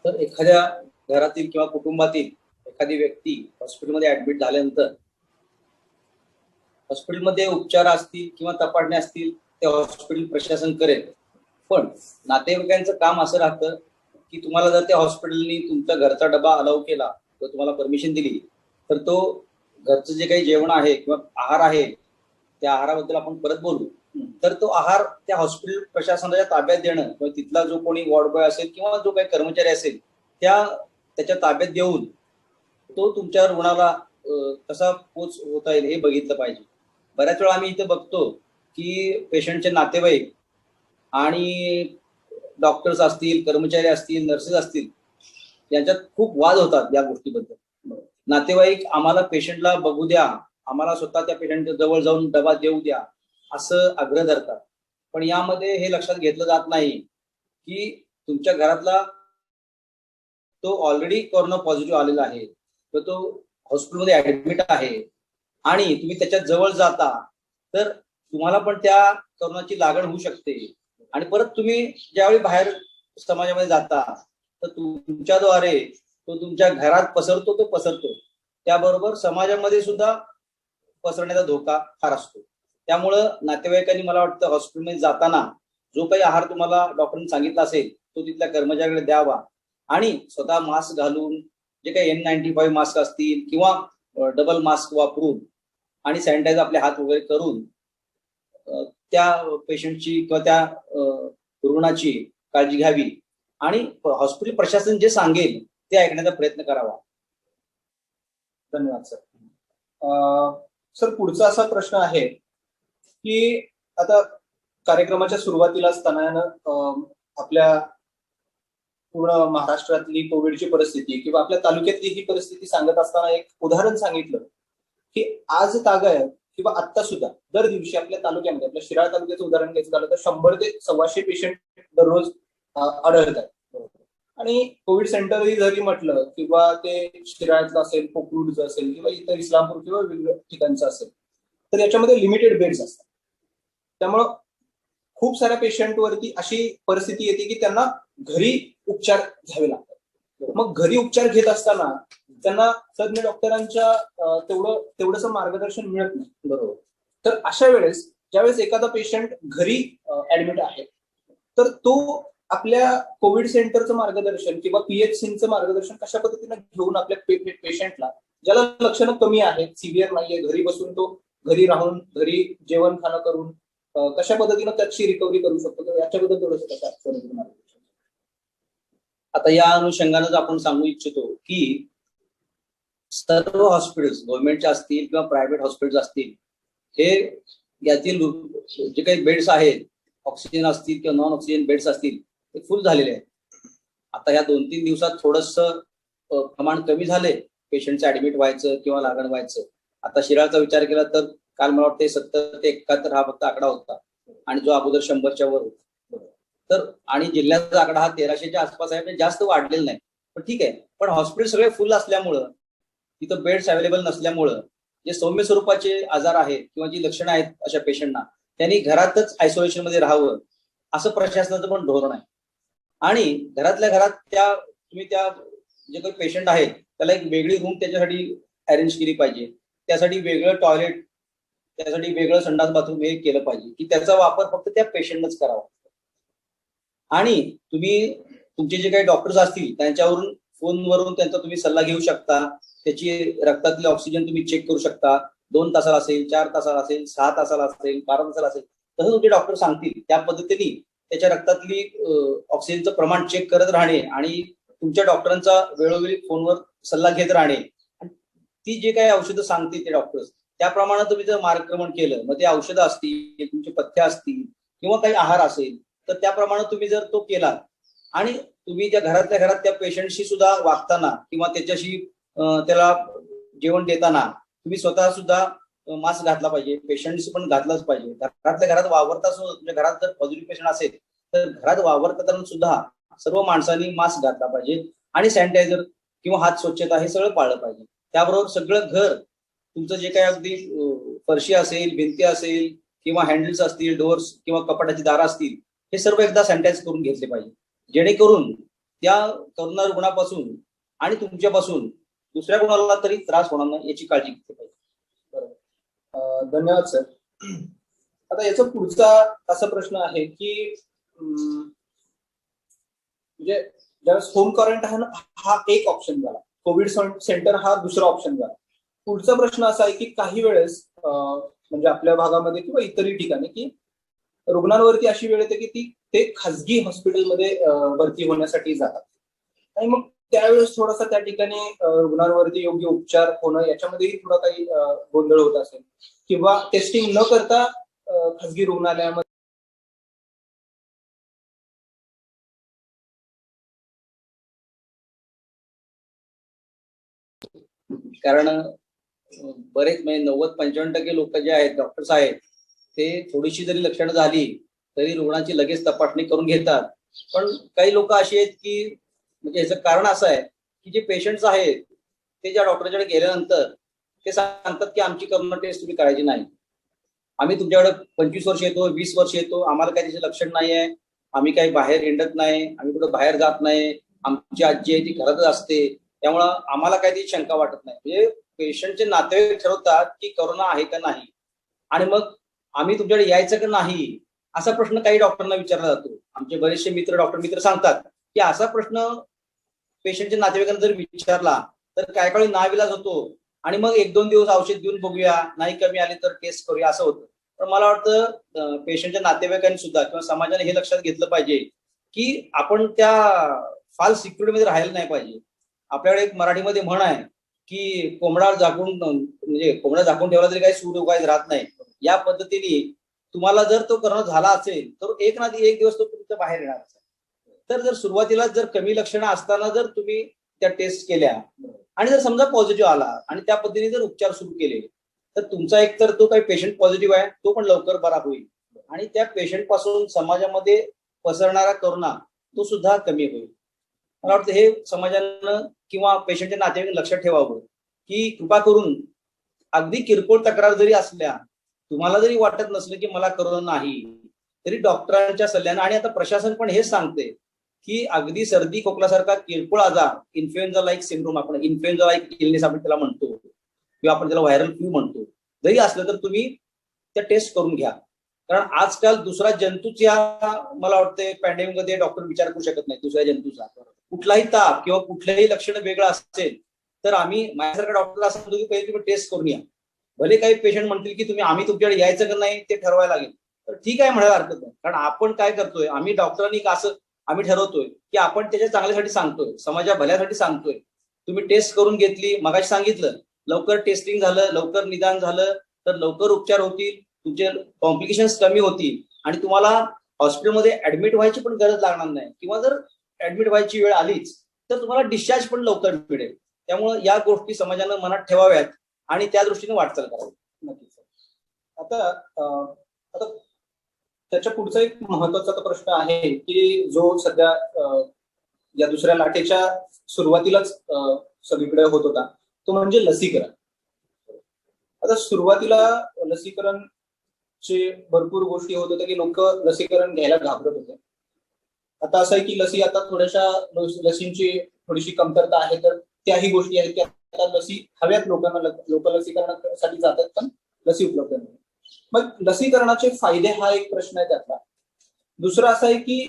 तर एखाद्या घरातील किंवा कुटुंबातील एखादी व्यक्ती हॉस्पिटलमध्ये ऍडमिट झाल्यानंतर हॉस्पिटलमध्ये उपचार असतील किंवा तपासण्या असतील ते हॉस्पिटल प्रशासन करेल. पण नातेवाईकांचं काम असं राहतं की तुम्हाला जर त्या हॉस्पिटलनी तुमचा घरचा डबा अलाउ केला, तर तुम्हाला परमिशन दिली, तर तो घरचं जे काही जेवण आहे किंवा आहार आहे, त्या आहाराबद्दल आपण परत बोलू. तर तो आहार त्या हॉस्पिटल प्रशासनाच्या ताब्यात देणं किंवा तिथला जो कोणी वॉर्ड बॉय असेल किंवा जो काही कर्मचारी असेल त्याच्या ताब्यात देऊन तो तुमच्या रुग्णाला कसा पोच होता येईल हे बघितलं पाहिजे. बऱ्याच वेळा आम्ही इथे बघतो की पेशंटचे नातेवाईक आणि डॉक्टर्स असतील, कर्मचारी असतील, नर्सेस असतील, यांच्यात खूप वाद होतात या गोष्टीबद्दल. नातेवाईक आम्हाला पेशंटला बघू द्या, आम्हाला स्वतः त्या पेशंटच्या जवळ जाऊन डबा देऊ द्या, असं आग्रह धरतात. पण यामध्ये हे लक्षात घेतलं जात नाही की तुमच्या घरातला तो ऑलरेडी कोरोना पॉझिटिव्ह आलेला आहे, तर तो हॉस्पिटलमध्ये ऍडमिट आहे आणि तुम्ही त्याच्या जवळ जाता तर तुम्हाला पण त्या कोरोनाची लागण होऊ शकते. आणि परत तुम्ही ज्यावेळी बाहेर समाजामध्ये जाता तर तुमच्याद्वारे तो तुमच्या घरात तो पसरतो, त्याबरोबर समाजामध्ये सुद्धा पसरण्याचा धोका फार असतो. त्यामुळं नातेवाईकांनी मला वाटतं हॉस्पिटलमध्ये जाताना जो काही आहार तुम्हाला डॉक्टरांनी सांगितला असेल तो तिथल्या कर्मचाऱ्याकडे द्यावा आणि स्वतः मास्क घालून, जे काही N95 मास्क असतील किंवा डबल मास्क वापरून आणि सॅनिटाईज आपले हात वगैरे करून त्या पेशंटची किंवा त्या रुग्णाची काळजी घ्यावी आणि हॉस्पिटल प्रशासन जे सांगेल ते ऐकण्याचा प्रयत्न करावा. धन्यवाद सर. सर, पुढचा असा प्रश्न आहे की आता कार्यक्रमाच्या सुरुवातीला असताना आपल्या पूर्ण महाराष्ट्रातली कोविडची परिस्थिती किंवा आपल्या तालुक्यातली ही परिस्थिती सांगत असताना एक उदाहरण सांगितलं की आज तागायत किंवा आत्ता सुद्धा दर दिवशी आपल्या तालुक्यामध्ये, आपल्या शिराळा तालुक्याचं उदाहरण घ्यायचं झालं तर 100 ते 125 पेशंट दररोज आढळतात. आणि कोविड सेंटर जरी म्हटलं किंवा ते शिराळ्यातलं असेल, कोकरूडचं असेल किंवा इतर इस्लामपूर किंवा वेगवेगळ्या ठिकाणचं असेल, तर याच्यामध्ये लिमिटेड बेड्स असतात. त्यामुळं खूप साऱ्या पेशंटवरती अशी परिस्थिती येते की त्यांना घरी उपचार घ्यावे लागतात. मग घरी उपचार घेत असताना त्यांना तज्ञ डॉक्टरांच्या तेवढंसं मार्गदर्शन मिळत नाही. बरोबर. तर अशा वेळेस ज्यावेळेस एखादा पेशंट घरी ऍडमिट आहे तर तो आपल्या कोविड सेंटरचं मार्गदर्शन किंवा PHCचं मार्गदर्शन कशा पद्धतीने घेऊन आपल्या पेशंटला, ज्याला लक्षणं कमी आहेत, सिव्हिअर नाहीये, घरी बसून तो घरी राहून घरी जेवण खाणं करून कशा पद्धतीनं त्याची रिकव्हरी करू शकतो, याच्याबद्दल थोडंसं कसं. आता या अनुषंगानेच आपण सांगू इच्छितो की सर्व हॉस्पिटल्स गव्हर्नमेंटचे असतील किंवा प्रायव्हेट हॉस्पिटल्स असतील, हे यातील जे काही बेड्स आहेत, ऑक्सिजन असतील किंवा नॉन ऑक्सिजन बेड्स असतील, ते फुल झालेले आहेत. आता या 2-3 दिवसात थोडंसं प्रमाण कमी झाले पेशंटचं ऍडमिट व्हायचं किंवा लागण व्हायचं. आता शिराळचा विचार केला तर काल मला वाटते 70 ते 71 हा फक्त आकडा होता आणि जो अगोदर 100च्या वर होता. तर आणि जिल्ह्याचा आकडा हा 1300च्या आसपास आहे, म्हणजे जास्त वाढलेला नाही. पण ठीक आहे, पण हॉस्पिटल सगळे फुल असल्यामुळं, तिथं बेड्स अवेलेबल नसल्यामुळं जे सौम्य स्वरूपाचे आजार आहेत किंवा जी लक्षणं आहेत अशा पेशंटना, त्यांनी घरातच आयसोलेशन मध्ये राहावं असं प्रशासनाचं पण धोरण आहे. आणि घरातल्या घरात तुम्ही त्या जे काही पेशंट आहेत त्याला एक वेगळी रूम त्याच्यासाठी अरेंज केली पाहिजे, त्यासाठी वेगळं टॉयलेट, त्यासाठी वेगळं संडास बाथरूम हे केलं पाहिजे की त्याचा वापर फक्त त्या पेशंटच करावा. आणि तुम्ही तुमचे जे काही डॉक्टर्स असतील त्यांच्यावरून फोनवरून त्यांचा तुम्ही सल्ला घेऊ शकता, त्याची रक्तातले ऑक्सिजन तुम्ही चेक करू शकता. 2 तासाला असेल, 4 तासाला असेल, 6 तासाला असेल, 12 तासाला असेल, तसं तुमचे डॉक्टर सांगतील त्या पद्धतीने त्याच्या रक्तातली ऑक्सिजनचं प्रमाण चेक करत राहणे आणि तुमच्या डॉक्टरांचा वेळोवेळी फोनवर सल्ला घेत राहणे. ती जे काही औषधं सांगतील ते डॉक्टर्स त्याप्रमाणे तुम्ही जर मार्गक्रमण केलं, मग ते औषधं असतील, तुमचे पथ्य असतील किंवा काही आहार असेल, तर त्याप्रमाणे तुम्ही जर तो केला आणि तुम्ही त्या घरातल्या घरात त्या पेशंटशी सुद्धा वागताना किंवा त्याच्याशी त्याला जेवण देताना तुम्ही स्वतः सुद्धा मास्क घातला पाहिजे, पेशंटशी पण घातलाच पाहिजे. घरातल्या घरात वावरता सुद्धा, तुमच्या घरात जर पॉझिटिव्ह पेशंट असेल तर घरात वावरताना सुद्धा सर्व माणसांनी मास्क घातला पाहिजे आणि सॅनिटायझर किंवा हात स्वच्छता हे सगळं पाळलं पाहिजे. त्याबरोबर सगळं घर तुमचं जे काही अगदी फरशी असेल, भिंती असेल किंवा हँडल्स असतील, डोअर्स किंवा कपाटाची दारं असतील, हे सर्व एकदा सॅनिटाईज करून घेतले पाहिजे, जेणेकरून त्या करोना रुग्णापासून आणि तुमच्यापासून दुसऱ्या कोणाला तरी त्रास होणार नाही याची काळजी घेतली पाहिजे. धन्यवाद सर. आता याचा पुढचा असा प्रश्न आहे की म्हणजे ज्यावेळेस होम क्वारंटाईन हा एक ऑप्शन झाला, कोविड सेंटर हा दुसरा ऑप्शन झाला. पुढचा प्रश्न असा आहे की काही वेळेस म्हणजे आपल्या भागामध्ये किंवा इतरही ठिकाणी की रुग्णांवरती अशी वेळ येते की ते खाजगी हॉस्पिटलमध्ये भरती होण्यासाठी जातात आणि मग त्यावेळेस थोडासा त्या ठिकाणी रुग्णांवरती योग्य उपचार होणं याच्यामध्येही थोडा काही गोंधळ होत असेल किंवा टेस्टिंग न करता खाजगी रुग्णालयामध्ये कारण बरेच म्हणजे 90-95% लोक जे आहेत डॉक्टर्स आहेत ते थोडीशी जरी लक्षणं झाली तरी रुग्णाची लगेच तपासणी करून घेतात. पण काही लोक अशी आहेत की म्हणजे याचं कारण असं आहे की जे पेशंट्स आहेत ते ज्या डॉक्टरकडे गेल्यानंतर ते सांगतात की आमची करोना टेस्ट तुम्ही करायची नाही, आम्ही तुमच्याकडे 25 वर्ष येतो, 20 वर्ष येतो, आम्हाला काही त्याचे लक्षण नाही आहे, आम्ही काही बाहेर हिंडत नाही, आम्ही कुठं बाहेर जात नाही, आमची आजी आहे ती घरातच असते, त्यामुळं आम्हाला काही ती शंका वाटत नाही. म्हणजे पेशंटचे नातेवाईक ठरवतात की करोना आहे का नाही आणि मग आम्ही तुमच्याकडे यायचं का नाही असा प्रश्न काही डॉक्टरांना विचारला जातो. आमचे बरेचसे डॉक्टर मित्र सांगतात की असा प्रश्न पेशंटच्या नातेवाईकांना जर विचारला तर काय काळी नाविलाज होतो आणि मग 1-2 दिवस औषध देऊन बघूया, नाही कमी आले तर टेस्ट करूया असं होतं. पण मला वाटतं पेशंटच्या नातेवाईकांनी सुद्धा किंवा समाजाने हे लक्षात घेतलं पाहिजे की आपण त्या फाल्स सिक्युरिटीमध्ये राहायला नाही पाहिजे. आपल्याकडे एक मराठीमध्ये म्हण आहे की कोंबडा झाकून म्हणजे कोंबडा झाकून ठेवला तरी काही सूर उगायच राहत नाही. या पद्धतीने तुम्हाला जर तो करोना झाला असेल तर एक ना एक दिवस तो तुमच्या बाहेर येणार असेल. तर जर सुरुवातीला जर कमी लक्षणं असताना जर तुम्ही त्या टेस्ट केल्या आणि जर समजा पॉझिटिव्ह आला आणि त्या पद्धतीने जर उपचार सुरू केले तर तुमचा एकतर तो काही पेशंट पॉझिटिव्ह आहे तो पण लवकर बरा होईल आणि त्या पेशंट पासून समाजामध्ये पसरणारा करोना तो सुद्धा कमी होईल. मला वाटतं हे समाजानं किंवा पेशंटच्या नातेवाईकांनी लक्षात ठेवावं की कृपा करून अगदी किरकोळ तक्रार जरी असल्या, तुम्हाला जरी वाटत नसलं की मला करोना नाही, तरी डॉक्टरांच्या सल्ल्यानं आणि आता प्रशासन पण हेच सांगते की अगदी सर्दी खोकल्यासारखा किरकोळ आजार, इन्फ्लुएन्झा लाईक सिंड्रोम, आपण इन्फ्लुएन्झा लाईक इलनेस आपण त्याला म्हणतो किंवा आपण त्याला व्हायरल फ्लू म्हणतो, जरी असलं तर तुम्ही त्या टेस्ट करून घ्या. कारण आजकाल दुसरा जंतूच या मला वाटतं पॅन्डेमिक मध्ये डॉक्टर विचार करू शकत नाही दुसऱ्या जंतूचा. कुठलाही ताप किंवा कुठलंही लक्षण वेगळं असेल तर आम्ही माझ्यासारखा डॉक्टर असं म्हणतो की पहिले तुम्ही टेस्ट करून या. भले काही पेशंट म्हणतील की आम्ही तुमच्याकडे यायचं का नाही ते ठरवायला लागेल, तर ठीक आहे म्हणायला हरकत नाही. कारण आपण काय करतोय, आम्ही डॉक्टरांनी असं आम्ही ठरवतोय की आपण त्याच्या चांगल्यासाठी सांगतोय, समाजा भल्यासाठी सांगतोय. तुम्ही टेस्ट करून घेतली, मगाशी सांगितलं, लवकर टेस्टिंग झालं, लवकर निदान झालं तर लवकर उपचार होतील, तुमचे कॉम्प्लिकेशन्स कमी होतील आणि तुम्हाला हॉस्पिटलमध्ये ऍडमिट व्हायची पण गरज लागणार नाही किंवा जर ऍडमिट व्हायची वेळ आलीच तर तुम्हाला डिस्चार्ज पण लवकर मिळेल. त्यामुळे या गोष्टी समाजानं मनात ठेवाव्यात आणि त्या दृष्टीने वाटचाल करावी. नक्कीच. आता आता त्याच्या पुढचा एक महत्वाचा प्रश्न आहे की जो सध्या या दुसऱ्या लाटेच्या सुरुवातीलाच सगळीकडे होत होता तो म्हणजे लसीकरण. आता सुरुवातीला लसीकरणचे भरपूर गोष्टी होत होत्या की लोक लसीकरण घ्यायला घाबरत होते. आता असं आहे की लसी आता थोड्याशा लसींची थोडीशी कमतरता आहे तर त्याही गोष्टी आहेत की आता लसी हव्यात लोकांना, लोक लसीकरणासाठी जातात पण लसी उपलब्ध नाही. मग लसीकरणाचे फायदे हा एक प्रश्न आहे त्यातला. दुसरा असा आहे की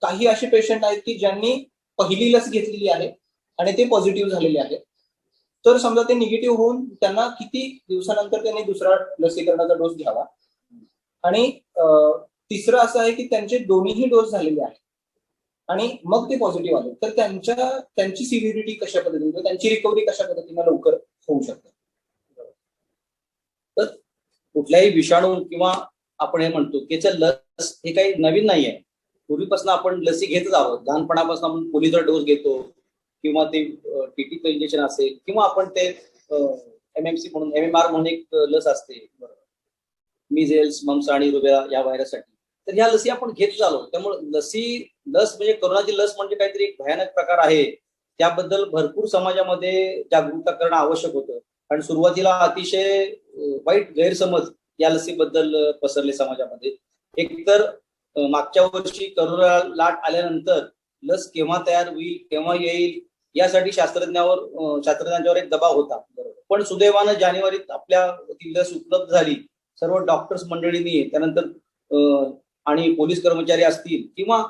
काही असे पेशंट आहेत की ज्यांनी पहिली लस घेतलेली आहे आणि ते पॉझिटिव्ह झालेले आहेत, तर समजा ते निगेटिव्ह होऊन त्यांना किती दिवसानंतर त्यांनी दुसरा लसीकरणाचा डोस घ्यावा. आणि तिसरं असं आहे की त्यांचे दोन्हीही डोस झालेले आहेत आणि मग ते पॉझिटिव्ह आले तर त्यांची सिव्हिरिटी कशा पद्धतीने, त्यांची रिकव्हरी कशा पद्धतीने लवकर होऊ शकते. तर कुठल्याही विषाणू किंवा आपण हे म्हणतो की लस हे काही नवीन नाही आहे. पूर्वीपासून आपण लसी घेतच आहोत. लहानपणापासून आपण पोलिओचा डोस घेतो किंवा ते टीटीचं इंजेक्शन असेल किंवा आपण ते MMC म्हणून MMR म्हणून एक लस असते, मिझेल्स, मम्स आणि रुबेला या व्हायरससाठी, तर ह्या लसी आपण घेत आलो. त्यामुळे लस म्हणजे कोरोनाची लस म्हणजे काहीतरी एक भयानक प्रकार आहे. त्याबद्दल भरपूर समाजामध्ये जागरूकता करणं आवश्यक होतं. कारण सुरुवातीला अतिशय वाईट गैरसमज या लसीबद्दल पसरले समाजामध्ये. एकतर मागच्या वर्षी करोना लाट आल्यानंतर लस केव्हा तयार होईल, केव्हा येईल, यासाठी शास्त्रज्ञांच्यावर एक दबाव होता. पण सुदैवानं जानेवारीत आपल्या ती लस उपलब्ध झाली. सर्व डॉक्टर्स मंडळींनी, त्यानंतर आणि पोलीस कर्मचारी असतील किंवा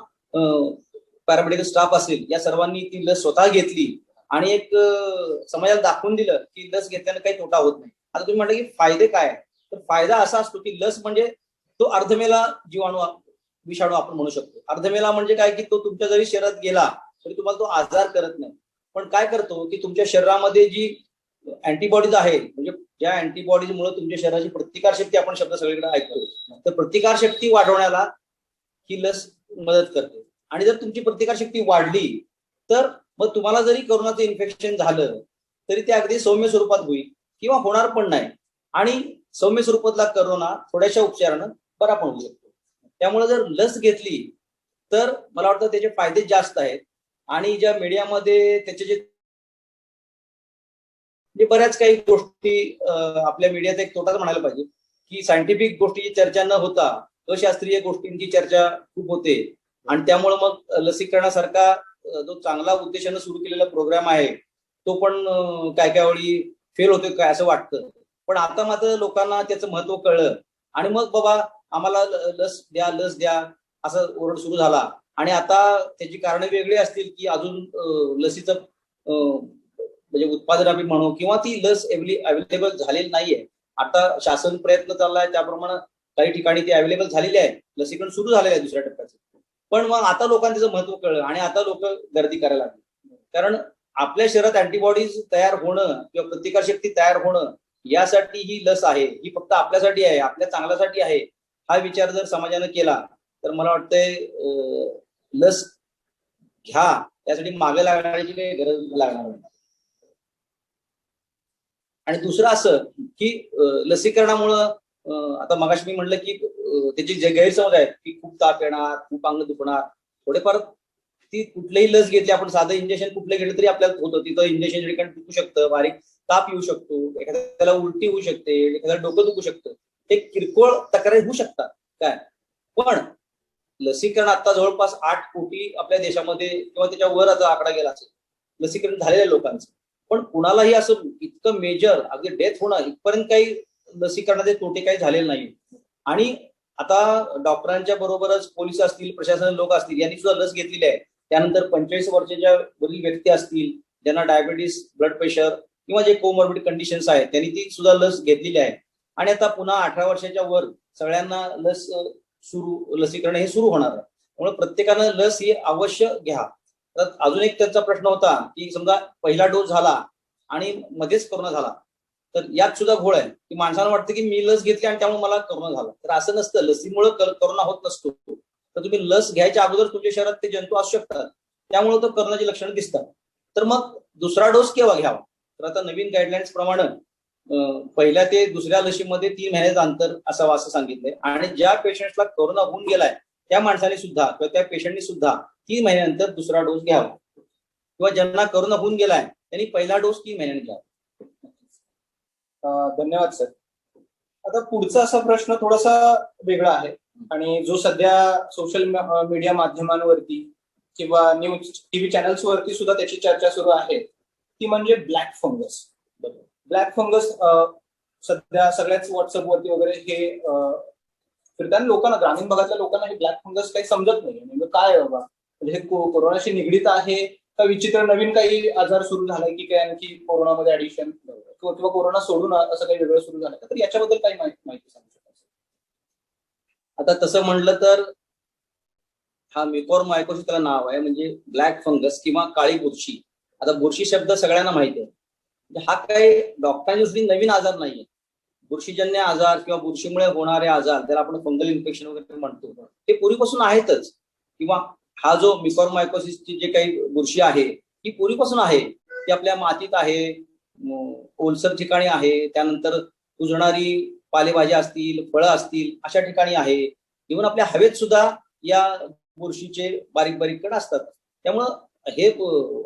पॅरामेडिकल स्टाफ असेल, या सर्वांनी ती लस स्वतः घेतली आणि एक समाजाला दाखवून दिलं की लस घेतल्याने काही तोटा होत नाही. आता तुम्ही म्हटलं की फायदे काय, तर फायदा असा असतो की लस म्हणजे तो अर्धमेला विषाणू आपण म्हणू शकतो. अर्धमेला म्हणजे काय, की तो तुमच्या जरी शरीरात गेला तरी तुम्हाला तो आजार करत नाही. पण काय करतो की तुमच्या शरीरामध्ये जी अँटीबॉडीज आहे, म्हणजे ज्या अँटीबॉडीजमुळे तुमच्या शरीराची प्रतिकारशक्ती, आपण शब्द सगळीकडे ऐकतो, तर प्रतिकारशक्ती वाढवण्याला ही लस मदत करते. आणि जर तुमची प्रतिकारशक्ती वाढली तर मग तुम्हाला जरी कोरोनाचं इन्फेक्शन झालं तरी ते अगदी सौम्य स्वरूपात होईल किंवा होणार पण नाही. आणि सौम्य स्वरूपातला कोरोना थोड्याशा उपचारानं बरा पण होऊ शकतो. त्यामुळे जर लस घेतली तर मला वाटतं त्याचे फायदे जास्त आहेत. आणि ज्या मीडियामध्ये त्याचे जे बऱ्याच काही गोष्टी, आपल्या मीडियात एक तोटाच म्हणायला पाहिजे की सायंटिफिक गोष्टीची चर्चा न होता अशास्त्रीय गोष्टींची चर्चा खूप होते. आणि त्यामुळे मग लसीकरणासारखा जो चांगला उद्देशानं सुरू केलेला प्रोग्राम आहे तो पण काय काय वेळी फेल होतोय काय असं वाटतं. पण आता मात्र लोकांना त्याचं महत्व कळलं आणि मग बाबा आम्हाला लस द्या असं ओरड सुरू झाला. आणि आता त्याची कारणं वेगळी असतील की अजून लसीचं म्हणजे उत्पादन आम्ही म्हणू किंवा ती लस अवेलेबल झालेली नाहीये. आता शासन प्रयत्न चाललाय, त्याप्रमाणे काही ठिकाणी ती अवेलेबल झालेली आहे, लसीकरण सुरू झालेलं आहे दुसऱ्या टप्प्याचं. पण मग आता लोकांना त्याचं महत्व कळलं आणि आता लोक गर्दी करायला लागली. कारण आपल्या शरीरात अँटीबॉडीज तयार होणं किंवा प्रतिकारशक्ती तयार होणं यासाठी ही लस आहे, ही फक्त आपल्यासाठी आहे, आपल्या चांगल्यासाठी आहे, हा विचार जर समाजानं केला तर मला वाटतंय लस घ्या, त्यासाठी मागे लागण्याची काही गरज लागणार नाही. आणि दुसरं असं की लसीकरणामुळं आता मगाशी मी म्हटलं की त्याची जे गैरसमज आहेत की खूप ताप येणार, खूप अंग दुखणार, थोडेफार ती कुठलीही लस घेतली, आपण साधं इंजेक्शन कुठलं घेतलं तरी आपल्याला होतं, तिथं इंजेक्शन ठिकाणी दुखू शकतं, बारीक ताप येऊ शकतो, एखाद्याला उलटी होऊ शकते, एखाद्याला डोकं दुखू शकतं, हे किरकोळ तक्रारी होऊ शकतात काय. पण लसीकरण आता जवळपास 8 कोटी आपल्या देशामध्ये किंवा त्याच्या वर आता आकडा गेला असेल लसीकरण झालेल्या लोकांचं. पण कुणालाही असं इतकं मेजर अगदी डेथ होणं इथपर्यंत काही लसीकरणाचे तोटे काही झालेले नाही. आणि आता डॉक्टरांच्या बरोबरच पोलीस असतील, प्रशासन लोक असतील, यांनी सुद्धा लस घेतलेली आहे. त्यानंतर 45 वर्षाच्या वरील व्यक्ती असतील, ज्यांना डायबिटीस, ब्लड प्रेशर किंवा जे कोमॉर्बिड कंडिशन्स आहेत, त्यांनी ती सुद्धा लस घेतलेली आहे. आणि आता पुन्हा 18 वर्षाच्या वर सगळ्यांना लसीकरण हे सुरू होणार आहे. त्यामुळे प्रत्येकानं लस ही अवश्य घ्या. तर अजून एक त्यांचा प्रश्न होता की समजा पहिला डोस झाला आणि मध्येच कोरोना झाला तर यात सुद्धा घोळ आहे की माणसाला वाटतं की मी लस घेतली आणि त्यामुळे मला कोरोना झाला. तर असं नसतं, लसीमुळे कोरोना होत नसतो. तर तुम्ही लस घ्यायच्या अगोदर तुमच्या शरीरात ते जंतू असू शकतात, त्यामुळे तर कोरोनाची लक्षणं दिसतात. तर मग दुसरा डोस केव्हा घ्यावा, तर आता नवीन गाईडलाईन्स प्रमाणे पहिल्या ते दुसऱ्या लसीमध्ये 3 महिन्याचं अंतर असावं असं सांगितलंय. आणि ज्या पेशंटला कोरोना होऊन गेलाय त्या माणसाने सुद्धा किंवा त्या पेशंटनी सुद्धा 3 महिन्यानंतर दुसरा डोस घ्यावा, किंवा ज्यांना कोरोना होऊन गेलाय त्यांनी पहिला डोस 3 महिन्यांनी घ्यावा. धन्यवाद सर. आता पुढचा असा प्रश्न थोडासा वेगळा आहे आणि जो सध्या सोशल मीडिया माध्यमांवरती किंवा न्यूज टीव्ही चॅनल्स वरती सुद्धा त्याची चर्चा सुरू आहे, ती म्हणजे ब्लॅक फंगस. ब्लॅक फंगस सध्या सगळ्याच व्हॉट्सअपवरती वगैरे हे फिरताना लोकांना, ग्रामीण भागातल्या लोकांना हे ब्लॅक फंगस काही समजत नाही. नेमकं काय आहे बाबा, म्हणजे हे कोरोनाशी निगडीत आहे का विचित्र नवीन काही आजार सुरू झालाय की काय, आणखी कोरोनामध्ये ऍडिशन किंवा कोरोना सोडून असं काही वेगळं सुरू झालं, तर याच्याबद्दल काही माहिती सांगू शकाल? आता तसं म्हणलं तर हा मिकोरमायकोसिस त्याला नाव आहे, म्हणजे ब्लॅक फंगस किंवा काळी बुरशी. आता बुरशी शब्द सगळ्यांना माहिती आहे, म्हणजे हा काही डॉक्टरांची नवीन आजार नाहीये. बुरशीजन्य आजार किंवा बुरशीमुळे होणारे आजार, ज्याला आपण फंगल इन्फेक्शन वगैरे म्हणतो, ते पूर्वीपासून आहेतच. किंवा हा जो मिकोरमायकोसिसची जे काही बुरशी आहे ही पूर्वीपासून आहे, ती आपल्या मातीत आहे, ओलसर ठिकाणी आहे, त्यानंतर कुजणारी पालेभाज्या असतील, फळं असतील अशा ठिकाणी आहे. इव्हन आपल्या हवेत सुद्धा या बुरशीचे बारीक बारीक कण असतात. त्यामुळं हे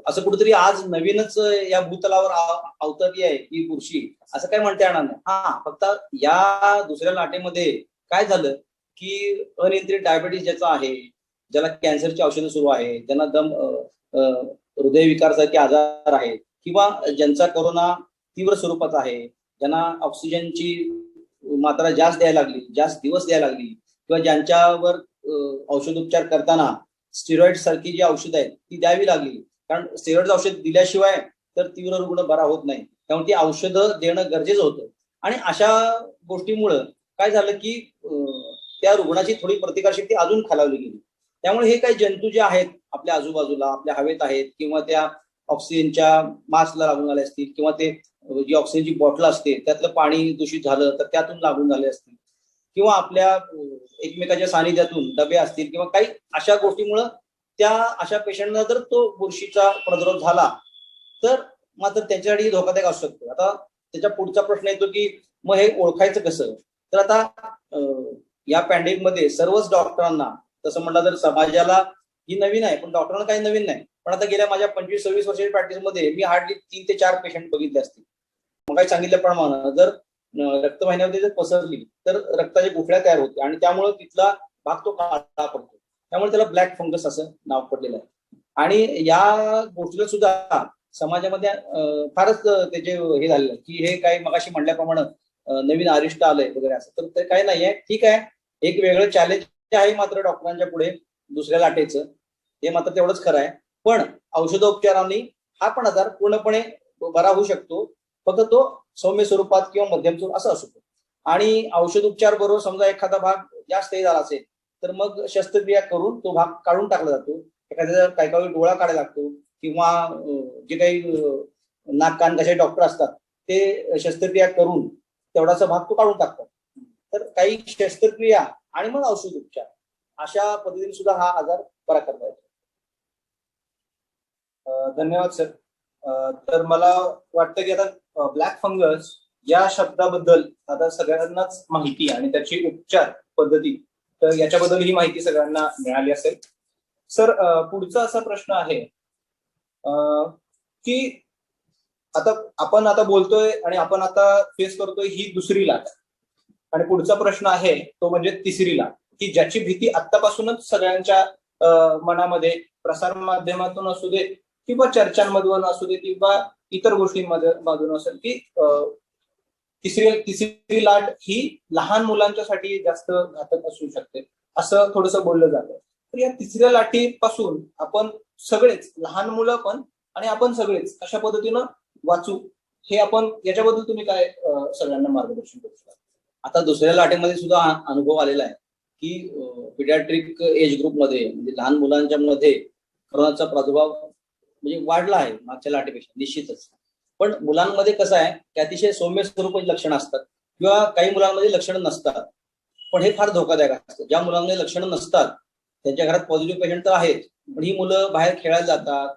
असं कुठेतरी आज नवीनच या भूतलावर अवतरली आहे ही बुरशी असं काय म्हणता येणार नाही. हा, फक्त या दुसऱ्या लाटेमध्ये काय झालं की अनियंत्रित डायबिटीस ज्याचा आहे, ज्याला कॅन्सरची औषधं सुरू आहे, ज्यांना हृदयविकारसारखे आजार आहेत, किंवा ज्यांचा कोरोना तीव्र स्वरूपाचा आहे, ज्यांना ऑक्सिजनची मात्रा जास्त द्यायला लागली, जास्त दिवस द्यायला लागली, किंवा ज्यांच्यावर औषधोपचार करताना स्टिरॉइड सारखी जी औषधं आहेत ती द्यावी लागली, कारण स्टिरॉइड औषध दिल्याशिवाय तर तीव्र रुग्ण बरा होत नाही, त्यामुळे ती औषधं देणं गरजेचं होतं. आणि अशा गोष्टीमुळं काय झालं की त्या रुग्णाची थोडी प्रतिकारशक्ती अजून खालावली गेली. त्यामुळे हे काही जंतू जे आहेत आपल्या आजूबाजूला, आपल्या हवेत आहेत, किंवा त्या ऑक्सिजनच्या मास्कला लागून आले असतील, किंवा ते जी ऑक्सिजनची बॉटल असते त्यातलं पाणी दूषित झालं तर त्यातून लागून झाले असतील, किंवा आपल्या एकमेकाच्या सानिध्यातून डबे असतील, किंवा काही अशा गोष्टीमुळं त्या अशा पेशंटला जर तो बुरशीचा प्रादुर्भाव झाला तर मात्र त्यांच्यासाठी धोकादायक असू शकतो. आता त्याच्या पुढचा प्रश्न येतो की मग हे ओळखायचं कसं? तर आता या पॅन्डेमिक मध्ये सर्वच डॉक्टरांना, तसं म्हटलं तर समाजाला ही नवीन आहे, पण डॉक्टरांना काही नवीन नाही, पण आता गेल्या माझ्या 25-26 वर्षाच्या प्रॅक्टिसमध्ये मी हार्डली 3 ते 4 पेशंट बघितले असतील. मग काही सांगितल्याप्रमाणे जर रक्तवाहिन्यामध्ये जर पसरली तर रक्ताच्या गुठळ्या तयार होते, आणि त्यामुळे तिथला भाग तो काळा पडतो, त्यामुळे त्याला ब्लॅक फंगस असं नाव पडलेलं आहे. आणि या गोष्टीला सुद्धा समाजामध्ये फारच त्याचे हे झालेलं की हे काही मगाशी म्हणल्याप्रमाणे नवीन अरिष्ट आलंय वगैरे असं, तर ते काही नाहीये. ठीक आहे, एक वेगळं चॅलेंज आहे मात्र डॉक्टरांच्या पुढे दुसऱ्या लाटेचं, हे मात्र तेवढंच खरं आहे. पण औषधोपचारांनी हा पण आजार पूर्णपणे बरा होऊ शकतो, फक्त तो सौम्य स्वरूपात किंवा मध्यम स्वरूप असं असू शकतो. आणि औषध उपचार बरोबर समजा एखादा भाग जास्त हे झाला असेल तर मग शस्त्रक्रिया करून तो भाग काढून टाकला जातो. एखाद्या काही डोळा काढायला लागतो, किंवा जे काही नाक कान कसे डॉक्टर असतात ते शस्त्रक्रिया करून तेवढासा भाग तो काढून टाकतात. तर काही शस्त्रक्रिया आणि मग औषध उपचार अशा पद्धतीने सुद्धा हा आजार बरा करता येतो. धन्यवाद सर. तर मला वाटतं की आता ब्लॅक फंगस या शब्दाबद्दल आता सगळ्यांनाच माहिती आणि त्याची उपचार पद्धती, तर याच्याबद्दल ही माहिती सगळ्यांना मिळाली असेल. सर, पुढचा असा प्रश्न आहे की आता बोलतोय आणि आपण आता फेस करतोय ही दुसरी लाट, आणि पुढचा प्रश्न आहे तो म्हणजे तिसरी लाट, की ज्याची भीती आतापासूनच सगळ्यांच्या मनामध्ये प्रसार माध्यमातून असू दे, किंवा चर्चांमधून असू दे, किंवा इतर गोष्टींमधून असेल, की तिसरी लाट ही लहान मुलांच्यासाठी जास्त घातक असू शकते असं थोडंसं बोललं जातं. तर या तिसऱ्या लाटीपासून आपण सगळेच, लहान मुलं पण आणि आपण सगळेच अशा पद्धतीनं वाचू, हे आपण याच्याबद्दल तुम्ही काय सगळ्यांना मार्गदर्शन करू शकता? आता दुसऱ्या लाटेमध्ये सुद्धा अनुभव आलेला आहे की पिडियाट्रिक एज ग्रुपमध्ये, म्हणजे लहान मुलांच्या मध्ये कोरोनाचा प्रादुर्भाव म्हणजे वाढला आहे मागच्या लाटेपेक्षा निश्चितच. पण मुलांमध्ये कसं आहे की अतिशय सौम्य स्वरूपाची लक्षणं असतात, किंवा काही मुलांमध्ये लक्षणं नसतात, पण हे फार धोकादायक असतं. ज्या मुलांमध्ये लक्षणं नसतात त्यांच्या घरात पॉझिटिव्ह पेशंट तर आहेत, पण ही मुलं बाहेर खेळायला जातात,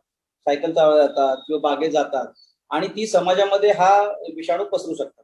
सायकल चालवायला जातात, किंवा बागेत जातात, आणि ती समाजामध्ये हा विषाणू पसरू शकतात.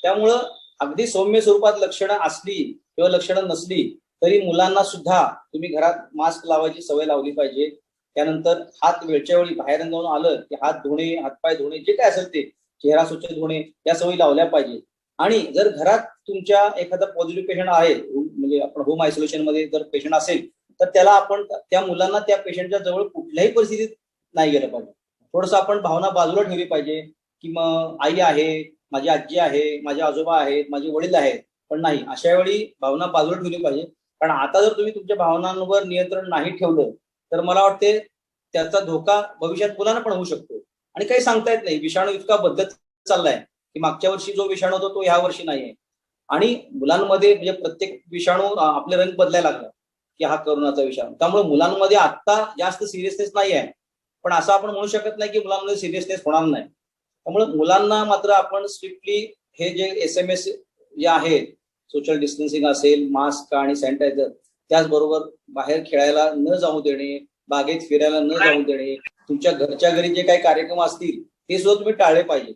त्यामुळं अगदी सौम्य स्वरूपात लक्षणं असली किंवा लक्षणं नसली तरी मुलांना सुद्धा तुम्ही घरात मास्क लावायची सवय लावली पाहिजे. त्यानंतर हात वेळच्या वेळी बाहेर जाऊन आलं की हात धुणे, हातपाय धुणे, जे काय असेल ते, चेहरा स्वच्छ धुणे, या सवयी लावल्या पाहिजे. आणि जर घरात तुमच्या एखादा पॉझिटिव्ह पेशंट आहे, म्हणजे आपण होम आयसोलेशन मध्ये जर पेशंट असेल तर त्याला आपण त्या मुलांना त्या पेशंटच्या जवळ कुठल्याही परिस्थितीत नाही गेलं पाहिजे. थोडंसं आपण भावना बाजूला ठेवली पाहिजे, की मग आई आहे, माझी आजी आहे, माझे आजोबा आहेत, माझे वडील आहेत, पण नाही, अशा वेळी भावना बाजूला ठेवली पाहिजे. कारण आता जर तुम्ही तुमच्या भावनांवर नियंत्रण नाही ठेवलं तर मला वाटते त्याचा धोका भविष्यात मुलांना पण होऊ शकतो. आणि काही सांगता येत नाही, विषाणू इतका बदलत चाललाय की मागच्या वर्षी जो विषाणू होता तो ह्या वर्षी नाहीये. आणि मुलांमध्ये म्हणजे प्रत्येक विषाणू आपले रंग बदलायला लागला की हा करोनाचा विषाणू, त्यामुळे मुलांमध्ये आता जास्त सिरियसनेस नाही आहे, पण असं आपण म्हणू शकत नाही की मुलांमध्ये सिरियसनेस होणार नाही. त्यामुळे मुलांना मात्र आपण स्ट्रिक्टली हे जे SMS जे आहेत, सोशल डिस्टन्सिंग असेल, मास्क आणि सॅनिटायझर, त्याचबरोबर बाहेर खेळायला न जाऊ देणे, बागेत फिरायला न जाऊ देणे, तुमच्या घरच्या घरी जे काही कार्यक्रम असतील ते सुद्धा तुम्ही टाळले पाहिजे.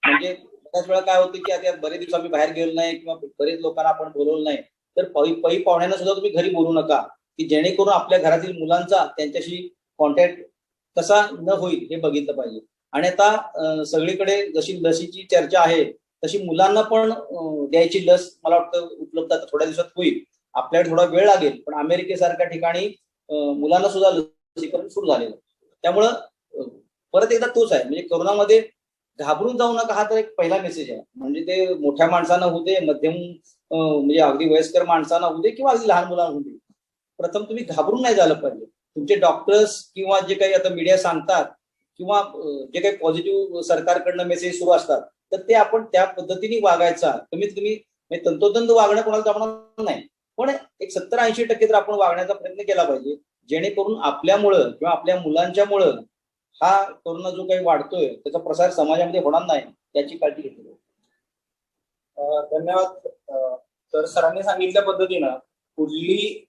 म्हणजे बऱ्याच वेळा काय होतं की आता बरेच दिवस आम्ही बाहेर गेलो नाही किंवा बरेच लोकांना आपण बोलवलं नाही, तर पै पाहुण्यांना सुद्धा तुम्ही घरी बोलू नका, की जेणेकरून आपल्या घरातील मुलांचा त्यांच्याशी कॉन्टॅक्ट कसा न होईल हे बघितलं पाहिजे. आणि आता सगळीकडे जशी लसीची चर्चा आहे तशी मुलांना पण द्यायची लस मला वाटतं उपलब्ध आता थोड्या दिवसात होईल. आपल्याकडे थोडा वेळ लागेल, पण अमेरिकेसारख्या ठिकाणी मुलांना सुद्धा लसीकरण सुरू झालेलं. त्यामुळं परत एकदा तोच आहे, म्हणजे कोरोनामध्ये घाबरून जाऊ नका, हा तर एक पहिला मेसेज आहे. म्हणजे ते मोठ्या माणसांना होऊ दे, मध्यम म्हणजे अगदी वयस्कर माणसांना होऊ दे किंवा अगदी लहान मुलांना होऊ दे, प्रथम तुम्ही घाबरून नाही झालं पाहिजे. तुमचे डॉक्टर्स किंवा जे काही आता मीडिया सांगतात किंवा जे काही पॉझिटिव्ह सरकारकडनं मेसेज सुरू असतात, तर ते आपण त्या पद्धतीने वागायचा. कमीत कमी तंतोतंत वागणं कोणाला जमणार नाही, पण एक 70-80% तर आपण वागण्याचा प्रयत्न केला पाहिजे, जेणेकरून आपल्यामुळं किंवा आपल्या मुलांच्यामुळं हा कोरोना जो काही वाढतोय त्याचा प्रसार समाजामध्ये होणार नाही याची काळजी घेतली. धन्यवाद. तर सरांनी सांगितल्या पद्धतीनं पुढली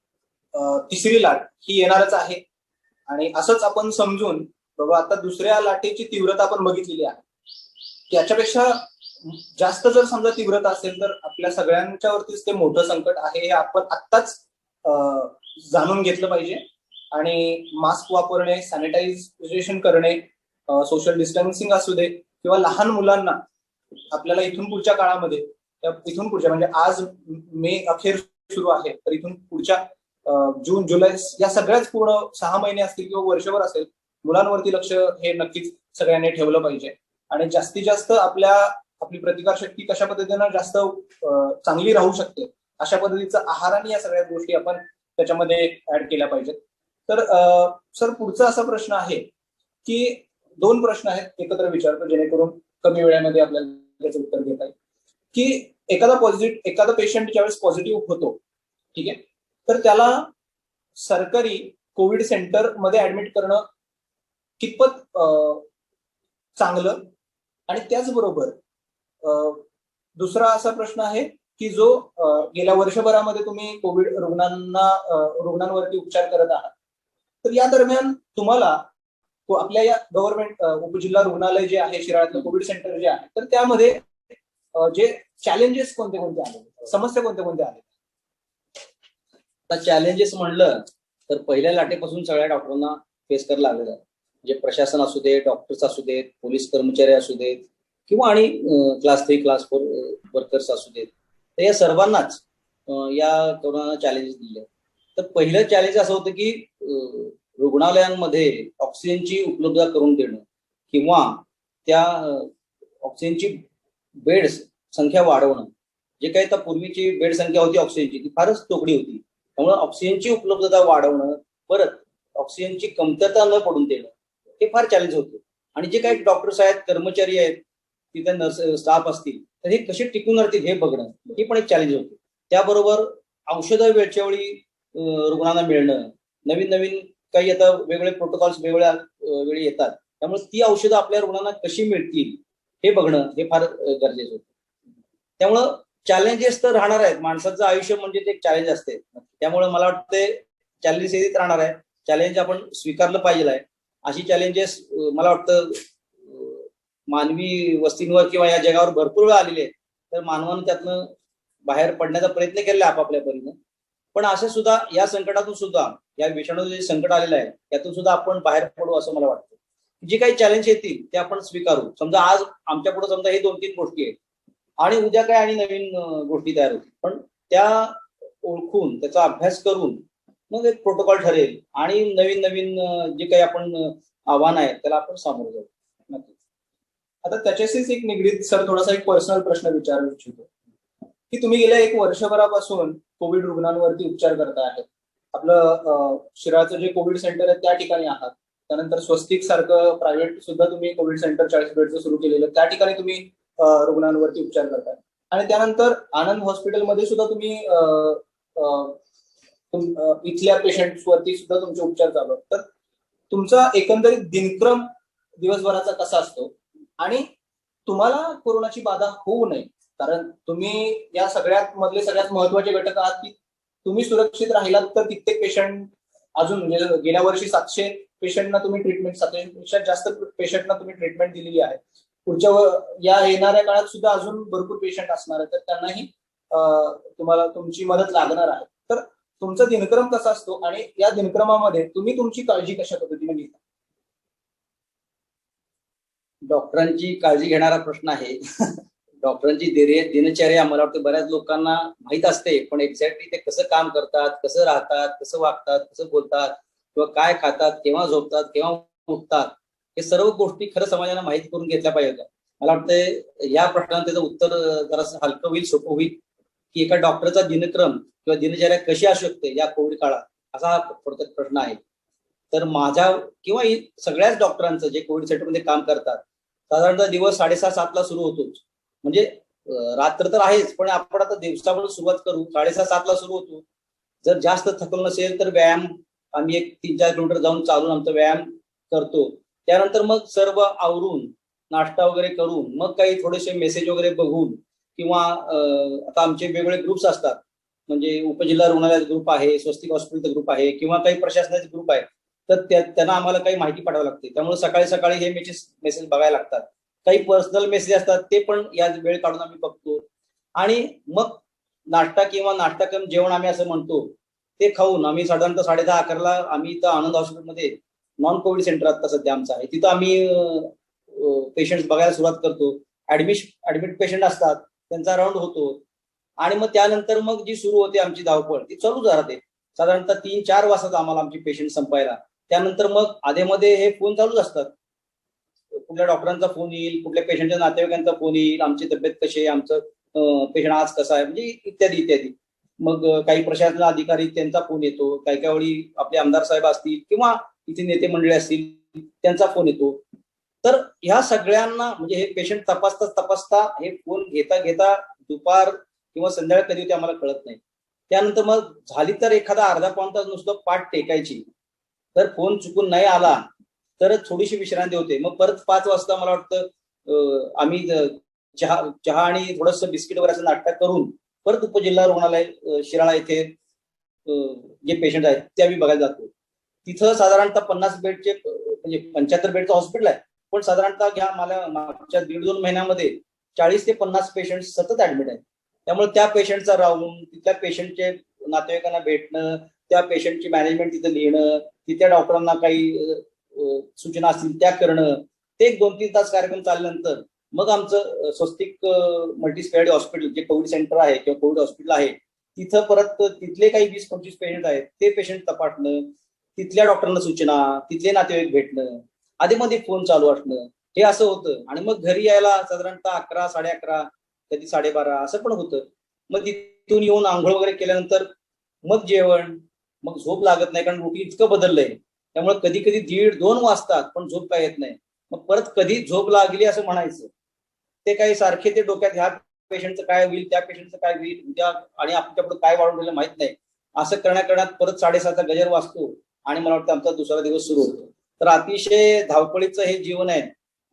तिसरी लाट ही येणारच आहे आणि असंच आपण समजून बाबा आता दुसऱ्या लाटेची तीव्रता आपण बघितलेली आहे. त्याच्यापेक्षा जास्त जर समजा तीव्रता असेल तर आपल्या सगळ्यांच्या वरतीच ते मोठं संकट आहे हे आपण आत्ताच जाणून घेतलं पाहिजे. आणि मास्क वापरणे, सॅनिटायझेशन करणे, सोशल डिस्टन्सिंग असू दे किंवा लहान मुलांना आपल्याला इथून पुढच्या काळामध्ये, इथून पुढच्या म्हणजे आज मे अखेर सुरू आहे, तर इथून पुढच्या जून जुलै या सगळ्याच पूर्ण 6 महिने असतील किंवा वर्षभर असेल, मुलांवरती लक्ष हे नक्कीच सगळ्यांनी ठेवलं पाहिजे. आणि जास्तीत जास्त आपली प्रतिकार शक्ती कशा पद्धतीनं जास्त चांगली राहू शकते अशा पद्धतीचा आहाराने या सगळ्या गोष्टी आपण त्याच्यामध्ये ऍड केल्या पाहिजेत. तर सर पुढचा असा प्रश्न आहे की 2 प्रश्न आहेत एकत्र विचारतो जेणेकरून कमी वेळेमध्ये आपल्याला त्याचं उत्तर देता येईल. की एखादा पेशंट ज्यावेळेस पॉझिटिव्ह होतो, ठीक आहे, तर त्याला सरकारी कोविड सेंटर मध्ये ऍडमिट करणं कितपत चांगलं. आणि त्याचबरोबर दुसरा असा प्रश्न आहे की जो गेल्या वर्षभरामध्ये तुम्ही कोविड रुग्णांवरती उपचार करत आहात, तर या दरम्यान तुम्हाला आपल्या या गव्हर्नमेंट उपजिल्हा रुग्णालय जे आहे शिराळ्यातलं कोविड सेंटर जे आहे, तर त्यामध्ये जे चॅलेंजेस कोणते कोणते आले, समस्या कोणत्या कोणत्या आल्या? आता चॅलेंजेस म्हणलं तर पहिल्या लाटेपासून सगळ्या डॉक्टरांना फेस करायला लागलेलं आहे. म्हणजे प्रशासन असू दे, डॉक्टर्स असू देत, पोलीस कर्मचारी असू देत किंवा आणि क्लास 3 क्लास 4 वर्कर्स असू देत, तर या सर्वांनाच या कोरोना चॅलेंजेस दिले. तर पहिलं चॅलेंज असं होतं की रुग्णालयांमध्ये ऑक्सिजनची उपलब्धता करून देणं किंवा त्या ऑक्सिजनची बेड्स संख्या वाढवणं. जे काही आता पूर्वीची बेड संख्या होती ऑक्सिजनची ती फारच तोकडी होती, त्यामुळे ऑक्सिजनची उपलब्धता वाढवणं, परत ऑक्सिजनची कमतरता न पडून देणं, हे फार चॅलेंज होते. आणि जे काही डॉक्टर्स आहेत, कर्मचारी आहेत, तिथे नर्स स्टाफ असतील, तर हे कसे टिकून राहतील हे बघणं, ही पण एक चॅलेंज होते. त्याबरोबर औषधं वेळच्या वेळी रुग्णांना मिळणं, नवीन नवीन काही आता वेगवेगळे प्रोटोकॉल्स वेगवेगळ्या वेळी येतात, त्यामुळे ती औषधं आपल्या रुग्णांना कशी मिळतील हे बघणं हे फार गरजेचं होतं. त्यामुळं चॅलेंजेस तर राहणार आहेत. माणसाचं आयुष्य म्हणजे ते एक चॅलेंज असते. त्यामुळे मला वाटते चॅलेंजेस येत राहणार आहे. चॅलेंज आपण स्वीकारलं पाहिजे आहे. अशी चॅलेंजेस मला वाटतं मानवी वस्तींवर किंवा या जगावर भरपूर वेळा आलेले आहेत. तर मानवानं त्यातनं बाहेर पडण्याचा प्रयत्न केला आपापल्या परीनं. पण असे सुद्धा या संकटातून सुद्धा, या विषाणूचं जे संकट आलेलं आहे त्यातून सुद्धा आपण बाहेर पडू असं मला वाटतं. जे काही चॅलेंज येतील ते आपण स्वीकारू. समजा आज आमच्या पुढे समजा हे 2-3 गोष्टी आहेत आणि उद्या काय आणि नवीन गोष्टी तयार होतील, पण त्या ओळखून त्याचा अभ्यास करून मग एक प्रोटोकॉल ठरेल आणि नवीन नवीन जे काही आपण आव्हान आहे त्याला आपण सामोरं जाऊ. नक्की. आता त्याच्याशीच एक निगडीत सर थोडासा एक पर्सनल प्रश्न विचारू इच्छितो की तुम्ही गेल्या 1 वर्षभरापासून कोविड रुग्णांवरती उपचार करता आहेत. आपलं शिराळचं जे कोविड सेंटर आहे त्या ठिकाणी आहात. त्यानंतर स्वस्तिक सारखं प्रायव्हेट सुद्धा तुम्ही कोविड सेंटर 40 बेडचं सुरू केलेलं, त्या ठिकाणी तुम्ही रुग्णांवरती उपचार करताय. आणि त्यानंतर आनंद हॉस्पिटलमध्ये सुद्धा तुम्ही इथल्या पेशंट्स वरती सुद्धा तुमचे उपचार चालू आहेत. तर तुमचा एकंदरीत दिनक्रम दिवसभराचा कसा असतो आणि तुम्हाला कोरोनाची बाधा होऊ नये, कारण तुम्ही या सगळ्यात मधले सगळ्यात महत्वाचे घटक आहात की तुम्ही सुरक्षित राहिलात तर कित्येक पेशंट अजून म्हणजे गेल्या वर्षी 700 पेशंटना तुम्ही ट्रीटमेंट, 700 पेक्षा जास्त पेशंटना तुम्ही ट्रीटमेंट दिलेली आहे. पुढच्या या येणाऱ्या काळात सुद्धा अजून भरपूर पेशंट असणार आहेत, तर त्यांनाही तुम्हाला तुमची मदत लागणार आहे. तर तुमचा दिनक्रम कसा असतो आणि या दिनक्रमामध्ये तुम्ही तुमची काळजी कशा पद्धतीने घेता? डॉक्टरांची काळजी घेणारा प्रश्न आहे. डॉक्टरांची दिनचर्या मला वाटतं बऱ्याच लोकांना माहीत असते, पण एक्झॅक्टली ते कसं काम करतात, कसं राहतात, कसं वागतात, कसं बोलतात किंवा काय खातात, केव्हा झोपतात, केव्हा उठतात, हे सर्व गोष्टी खरं समाजाला माहिती करून घेतल्या पाहिजे. मला वाटतंय या प्रश्नाला त्याचं उत्तर जरासं हलकं होईल, सोपं होईल, की एका डॉक्टरचा दिनक्रम किंवा दिनचर्या कशी असू शकते या कोविड काळात, असा हा थोडक्यात प्रश्न आहे. तर माझ्या किंवा सगळ्याच डॉक्टरांचं जे कोविड सेंटरमध्ये काम करतात, साधारणतः दिवस 6:30-7ला सुरू होतोच. म्हणजे रात्र तर आहेच, पण आपण आता दिवसापासून सुरुवात करू. 6:30-7ला सुरू होतो. जर जास्त थकल नसेल तर व्यायाम आम्ही एक 3-4 किलोमीटर जाऊन चालून आमचा व्यायाम करतो. त्यानंतर मग सर्व आवरून नाश्ता वगैरे करून मग काही थोडेसे मेसेज वगैरे बघून किंवा आता आमचे वेगवेगळे ग्रुप्स असतात. म्हणजे उपजिल्हा रुग्णालयाचा ग्रुप आहे, स्वस्तिक हॉस्पिटलचा ग्रुप आहे किंवा काही प्रशासनाचे ग्रुप आहे. तर त्यांना आम्हाला काही माहिती पाठवावी लागते. त्यामुळे सकाळी सकाळी हे मेसेज बघायला लागतात. काही पर्सनल मेसेज असतात ते पण या वेळ काढून आम्ही बघतो. आणि मग नाश्ता किंवा नाश्ता कम जेवण आम्ही असं म्हणतो, ते खाऊन आम्ही साधारणतः 10:30-11ला आम्ही इथं आनंद हॉस्पिटलमध्ये नॉन कोविड सेंटर आता सध्या आमचं आहे. तिथं आम्ही पेशंट्स बघायला सुरुवात करतो. ऍडमिट पेशंट असतात, त्यांचा राऊंड होतो. आणि मग त्यानंतर मग जी सुरू होते आमची धावपळ ती चालूच राहते. साधारणतः 3-4 वाजतात आम्हाला आमचे पेशंट संपायला. त्यानंतर मग आधेमध्ये हे फोन चालूच असतात. कुठल्या डॉक्टरांचा फोन येईल, कुठल्या पेशंटच्या नातेवाईकांचा फोन येईल, आमची तब्येत कशी आहे, आमचं पेशंट आज कसा आहे, म्हणजे इत्यादी इत्यादी. मग काही प्रशासन अधिकारी त्यांचा फोन येतो, काही काही वेळी आपले आमदार साहेब असतील किंवा इथे नेते मंडळी असतील त्यांचा फोन येतो. तर ह्या सगळ्यांना म्हणजे हे पेशंट तपासता हे फोन घेता घेता दुपार किंवा संध्याकाळ कधी होते आम्हाला कळत नाही. त्यानंतर मग झाली तर एखादा अर्धा पाऊण तास नुसतं पाठ टेकायची. तर फोन चुकून नाही आला तर थोडीशी विश्रांती होते. मग परत 5 वाजता मला वाटतं आम्ही चहा आणि थोडस बिस्किट वगैरे असं नाश्ता करून परत उपजिल्हा रुग्णालय शिराळा येथे जे पेशंट आहेत ते आम्ही बघायला जातो. तिथं साधारणतः 50 बेडचे म्हणजे 75 बेडचं हॉस्पिटल आहे. पण साधारणतः घ्या मला मागच्या 1.5-2 महिन्यामध्ये 40 ते 50 पेशंट सतत ऍडमिट आहेत. त्यामुळे त्या पेशंटचा राहून तिथल्या पेशंटचे नातेवाईकांना भेटणं, त्या पेशंटची मॅनेजमेंट तिथं लिहिणं, तिथल्या डॉक्टरांना काही सूचना असतील त्या करणं, ते एक 2-3 तास कार्यक्रम चालल्यानंतर मग आमचं स्वस्तिक मल्टी स्पेशालिटी हॉस्पिटल जे कोविड सेंटर आहे किंवा कोविड हॉस्पिटल आहे तिथं परत तिथले काही 20-25 पेशंट आहेत ते पेशंट तपासणं, तिथल्या डॉक्टरांना सूचना, तिथले नातेवाईक भेटणं, आधीमध्ये फोन चालू असणं, हे असं होतं. आणि मग घरी यायला साधारणतः 11, 11:30, कधी 12:30 असं पण होतं. मग तिथून येऊन आंघोळ वगैरे केल्यानंतर मग जेवण, मग झोप लागत नाही कारण रुटीन इतकं बदललंय. त्यामुळे कधी कधी 1:30-2 वाजतात पण झोप काय येत नाही. मग परत कधी झोप लागली असं म्हणायचं. ते काही सारखे ते डोक्यात ह्या पेशंटचं काय होईल, त्या पेशंटचं काय होईल उद्या आणि आपल्यापुढे काय वाढून ठेवलं माहित नाही. असं करण्यात परत 7:30चा गजर वाजतो आणि मला वाटतं आमचा दुसरा दिवस सुरू होतो. तर अतिशय धावपळीचं हे जीवन आहे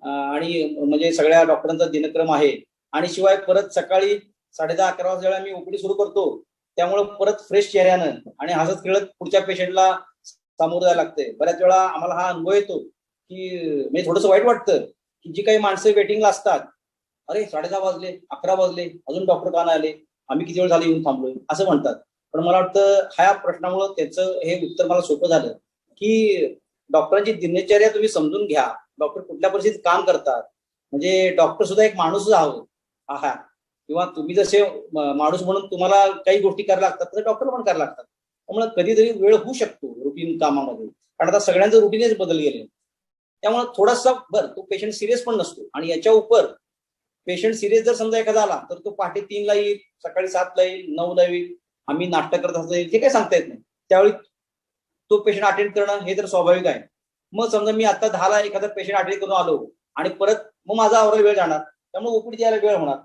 आणि म्हणजे सगळ्या डॉक्टरांचा दिनक्रम आहे. आणि शिवाय परत सकाळी 10:30-11 वाजता मी ओपीडी सुरू करतो. त्यामुळे परत फ्रेश चेहऱ्यानं आणि हसत खेळत पुढच्या पेशंटला सामोरं जायला लागतंय. बऱ्याच वेळा आम्हाला हा अनुभव येतो की म्हणजे थोडंसं वाईट वाटतं की जी काही माणसं वेटिंगला असतात, अरे 10:30 वाजले, 11 वाजले, अजून डॉक्टर का नाही आले, आम्ही किती वेळ झाले येऊन थांबलोय असं म्हणतात. पण मला वाटतं ह्या प्रश्नामुळे त्याचं हे उत्तर मला सोपं झालं की डॉक्टरांची दिनचर्या तुम्ही समजून घ्या. डॉक्टर कुठल्या परिस्थितीत काम करतात, म्हणजे डॉक्टर सुद्धा एक माणूसच आहात किंवा तुम्ही जसे माणूस म्हणून तुम्हाला काही गोष्टी करायला लागतात तर डॉक्टर पण करायला लागतात. त्यामुळे कधीतरी वेळ होऊ शकतो रुटीन कामामध्ये, कारण आता सगळ्यांचं रुटीनच बदल गेले. त्यामुळे थोडासा तो पेशंट सिरियस पण नसतो आणि याच्या उपर पेशंट सिरियस जर समजा एखादा आला तर तो पहाटे 3ला येईल, सकाळी 7ला येईल, 9ला येईल, आम्ही नाश्ता करत असता येईल, हे काही सांगता येत नाही. त्यावेळी तो पेशंट अटेंड करणं हे तर स्वाभाविक आहे. मग समजा मी आता 10ला एखादा पेशंट अटेंड करून आलो आणि परत मग माझा आवरायला वेळ जाणार, त्यामुळे ओपीडी यायला वेळ होणार.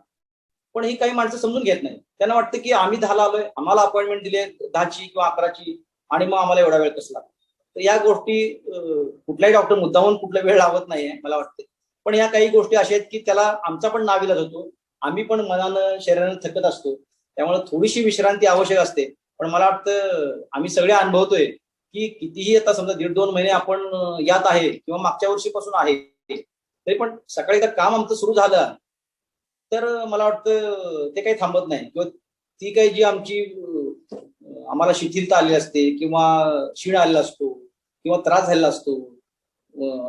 पण ही काही माणसं समजून घेत नाही. त्यांना वाटतं की आम्ही 10ला आलोय, आम्हाला अपॉइंटमेंट दिली 10ची किंवा 11ची आणि मग आम्हाला एवढा वेळ कसला. तर या गोष्टी कुठलाही डॉक्टर मुद्दामून कुठला वेळ लावत नाहीये मला वाटतं. पण या काही गोष्टी अशा आहेत की त्याला आमचा पण नाविलाज होतो. आम्ही पण मनानं शरीरानं थकत असतो. त्यामुळे थोडीशी विश्रांती आवश्यक असते. पण मला वाटतं आम्ही सगळे अनुभवतोय की कितीही आता समजा 1.5-2 महिने आपण यात आहे किंवा मागच्या वर्षीपासून आहे, तरी पण सकाळी तर काम आमचं सुरू झालं तर मला वाटतं ते काही थांबत नाही किंवा ती काही जी आमची आम्हाला शिथिलता आलेली असते किंवा शीण आलेला असतो किंवा त्रास झालेला असतो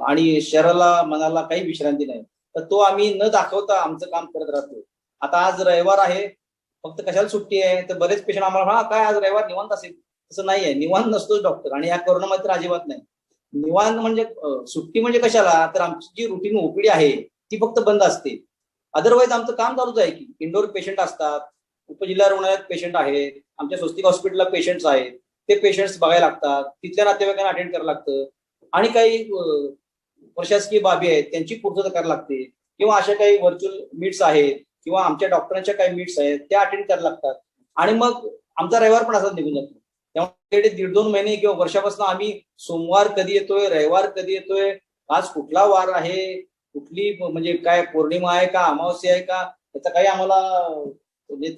आणि शरीराला मनाला काही विश्रांती नाही, तर तो आम्ही न दाखवता आमचं काम करत राहतो. आता आज रविवार आहे, फक्त कशाला सुट्टी आहे तर बरेच पेशंट आम्हाला काय आज रविवार निवांत असेल, तसं नाहीये. निवांत नसतोच डॉक्टर, आणि या कोरोनामध्ये तर अजिबात नाही. निवांत म्हणजे सुट्टी म्हणजे कशाला, तर आमची जी रुटीन ओपीडी आहे ती फक्त बंद असते. अदरवाईज आमचं काम चालूच आहे की इंडोर पेशंट असतात, उपजिल्हा रुग्णालयात पेशंट आहेत, आमच्या स्वस्तिक हॉस्पिटलला पेशंट्स आहेत, ते पेशंट्स बघायला लागतात, तिथल्या नातेवाईकांना अटेंड करायला लागतं, आणि काही प्रशासकीय बाबी आहेत त्यांची पूर्तता करायला लागते, किंवा अशा काही व्हर्च्युअल मीट्स आहेत किंवा आमच्या डॉक्टरांच्या काही मीट्स आहेत त्या अटेंड करायला लागतात. आणि मग आमचा रविवार पण असाच निघून जातो. त्यामुळे 1.5-2 महिने किंवा वर्षापासून आम्ही सोमवार कधी येतोय, रविवार कधी येतोय, आज कुठला वार आहे, कुठली म्हणजे काय पौर्णिमा आहे का अमावस्या आहे का, त्याचा काही आम्हाला म्हणजे